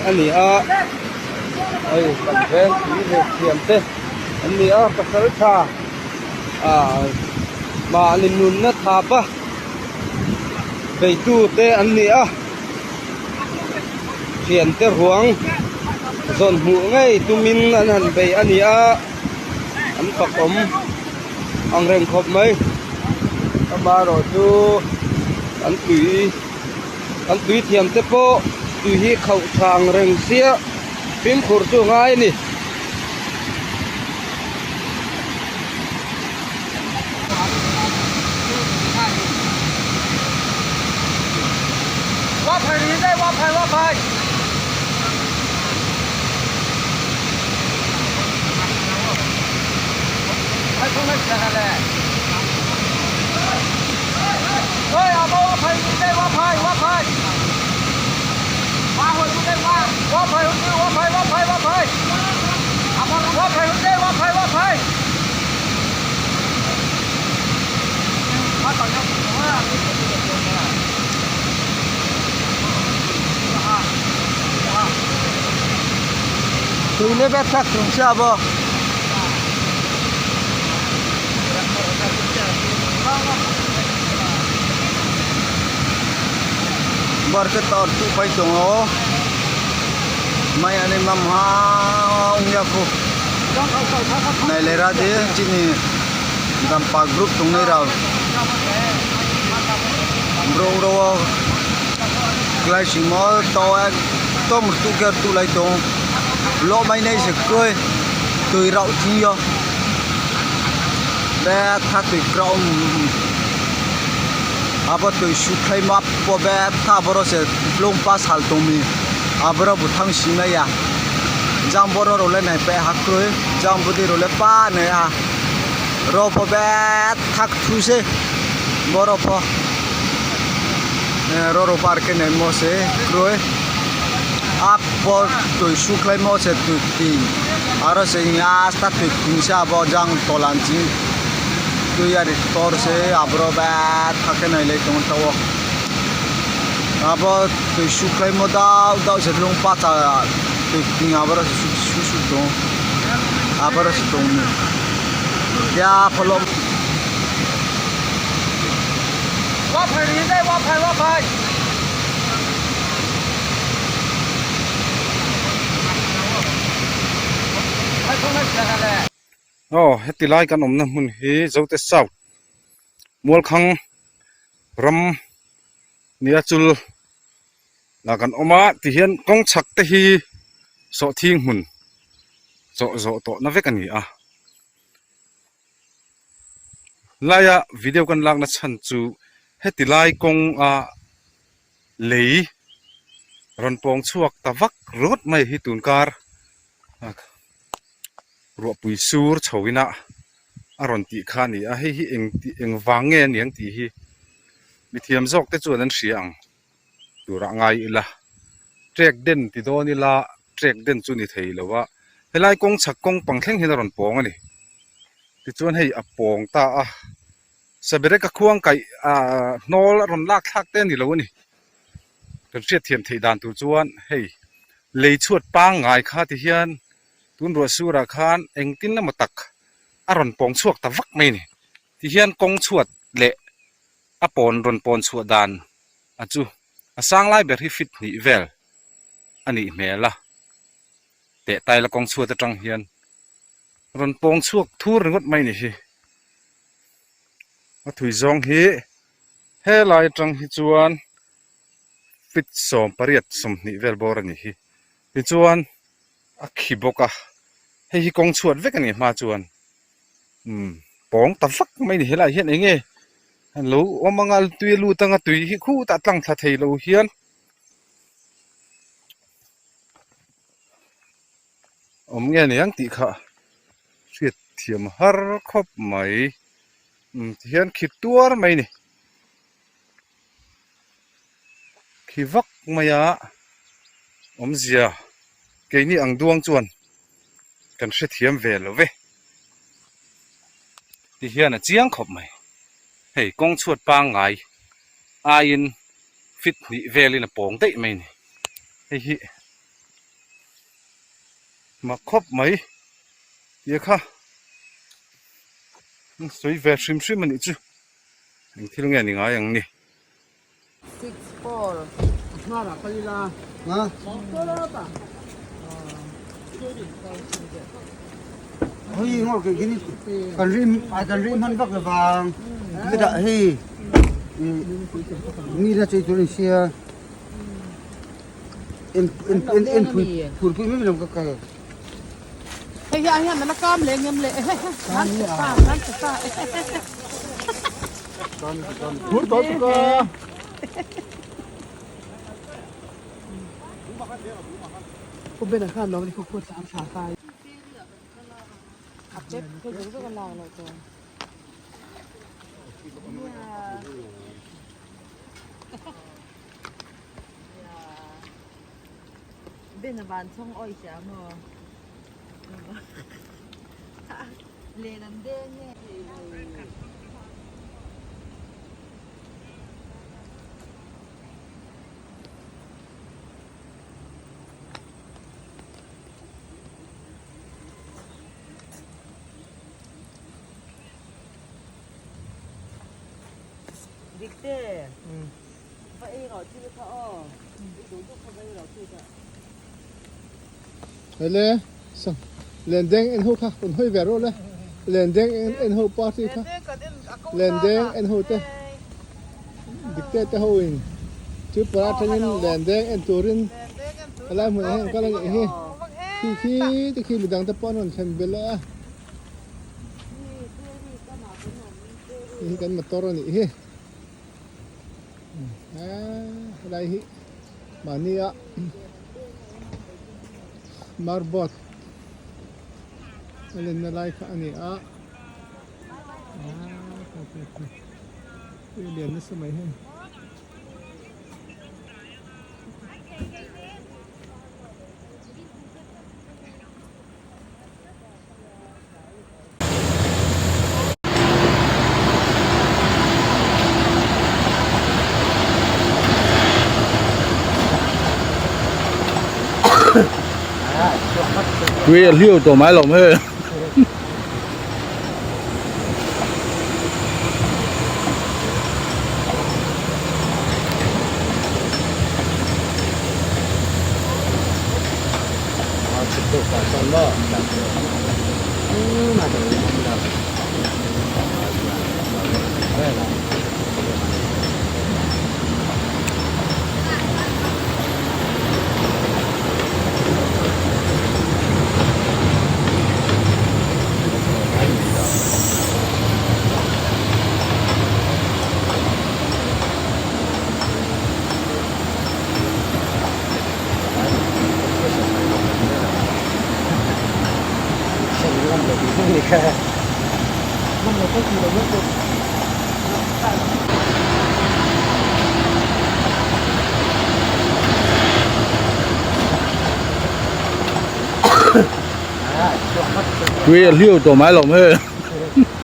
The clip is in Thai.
อันนี้ไอ้กันแพงสีเทียมเต้อันนี้กษัตริย์ชามาลินุนนะทาปะไปตู้เต้อันนี้เทียนเต้หวงส่วนหูไงตุมินอันนั้นไปอันนี้อันปักอังเร่งครบไหมก็มารอดูอันตุยเทียมเต้โปตุยเข้าทางเร่งเสียพิมพ์ขูดจูง่ายนี่ว่าไผ่นี้ได้ว่าไผ่ไอ้พวกนั้นจะอะไรเฮ้ยเอามาว่าไผ่นี้ได้ว่าไผ่ว่าคนนี้ได้ว่าไผ่คนนี้ว่าไผ่เอามาว่าไผ่คนนี้ว่าไผ่มาต่อยกหัวตุยเล็บทักถึงเช้าบ่บาร์เกตอร์ตุไปตรงอ๋อไม่อันนี้มั่มหาองยาคูในเลราเดียจีนี่ดัมปากกรุ๊ปตรงนี้เราโรกลายสิมอตัวต้มตุกเกอร์ตุไลตรงโลไม่ในสักกล้วยตุยเราที่อ่ะแต่ถ้าตุยกรอมอาบตุยสุดท้ายมาพอแบบถ้าบริษัทลงภาษาตรงนี้อาบเราบุทั้งสิ่งเลยอ่ะจำบริโภคเลยไหนไปหักเลยจำบุตรเลยป้าเนี่ยอ่ะรอพอแบบทักทุเสบริโภครอพาร์กเนี่ยมอเสกล้วยอาพอตุยสุดท้ายมอเสตุยตีอารมณ์เสียสตัดตุยทิ้งชาบจังตอลันจิตุยอะไรตอร์เสอาบเราแบบทักเนี่ยเลยตรงตัวอาบตุยสุดท้ายมอดาวเสร็จลงปัจจัยตุยทิ้งอาบเราสุดตรงอาบเราสุดตรงนี้ยาพลมว่าไผ่นี้ได้ว่าไผ่ไอ้พวกนั้นจะอะไรเฮติไลกันนะมุนฮีเจ้าเตสาวมัวคังรำเนียจุลลากันออกมาที่เห็นกองฉักเตฮีโสทิ้งหุ่นโสโตนับเวกันนี่ลายวิดีโอกันลากนัดฉันจูเฮติไลกงเลยรันปองชวกตะวักรถไม่ฮิตุนการรัวปุยซูร์ชวินะอารอนติขานี่ให้เองวางเงี้ยนี่ยงตีฮีมิเทียมจอกแต่จวนนั้นเสียงดูร่างไงล่ะเทรกเด่นติดโดนี่ละเทรกเด่นจุนี่เทยแล้วว่าเฮลัยกงฉักกงปังแข่งเฮนรันปองอันนี้ติดจวนให้ปองตาสเปรย์กควงไก่นอลรันลากทักเต้นนี่แล้วนี่กันเสียเทียมเทดานตัวจวนให้เลยชวดปังไงข้าที่เฮียนตุนรัวสุราคานเองตินละมาตักอารอนปองชวกตะวักไม่นี่ที่เฮียนกงชวดเละปอนรอนปอนชวดดานจูสร้างไล่แบบที่ฟิตนี่เวลอันนี้แม่ละแต่ไตละกงชวดตะจังเฮียนรอนปองชวกทูรงดไม่นี่สิมาถุยจงเฮลายจังฮิจวนฟิตสมปริยัตสมนี่เวลบอรันนี่ฮิจวนขีบกให้กองชวดเวกันนี่มาจวนปองตะฟักไม่ได้เห็นอะไรเห็นเองไงรู้ว่ามังอัลตุยลูตั้งตุยฮิคู่ตัดตั้งทัดเทลูเฮียนเงี้ยนี่ยังติค่ะเสียเทียมฮาร์คบไหมเฮียนขีดตัวไหมนี่ขีวักมายาเสียเกนี่อังดวงจวนกันเสียเทียมเวลเวที่เฮียนเจียงขบไหมให้กงชวดปางไงอายินฟิตนี่เวลินปองได้ไหมนี่ให้ มาครบไหมเดี๋ยวค่ะสวยแบบชิมมันอีกจุที่โรงเรียนนี่ไงอย่างนี้ Nara kalila. Ha? Hoi ngor ke gini kan rim han bak wang. Kita hi. Ni la cai turin sia. En pur mi belum ka kai. Hey ya ya na kam le ngem le. Nan ta. Pur to ka. Ko bena kan lo ni ko ko sam sa kai. Apet ko jo ko la lo to. Bên là bàn xong oi chả mà lê làm đen nhé dikte vậy rồi chưa thọ đúng lúc không vậy rồi chưa thọ Hele sang lendeng en ho kha kun hoi vero le lendeng en ho party kha lendeng en ho te dikte te ho in chu para thanin lendeng en turin ala mu he ka la he khi midang ta pon on khen bela hi kan motor ni he lai hi mania Marbot alin na like ani ilian na sa may hen Vì liều tổ máy lồng hơi Vì liều tổ máy lồng hơi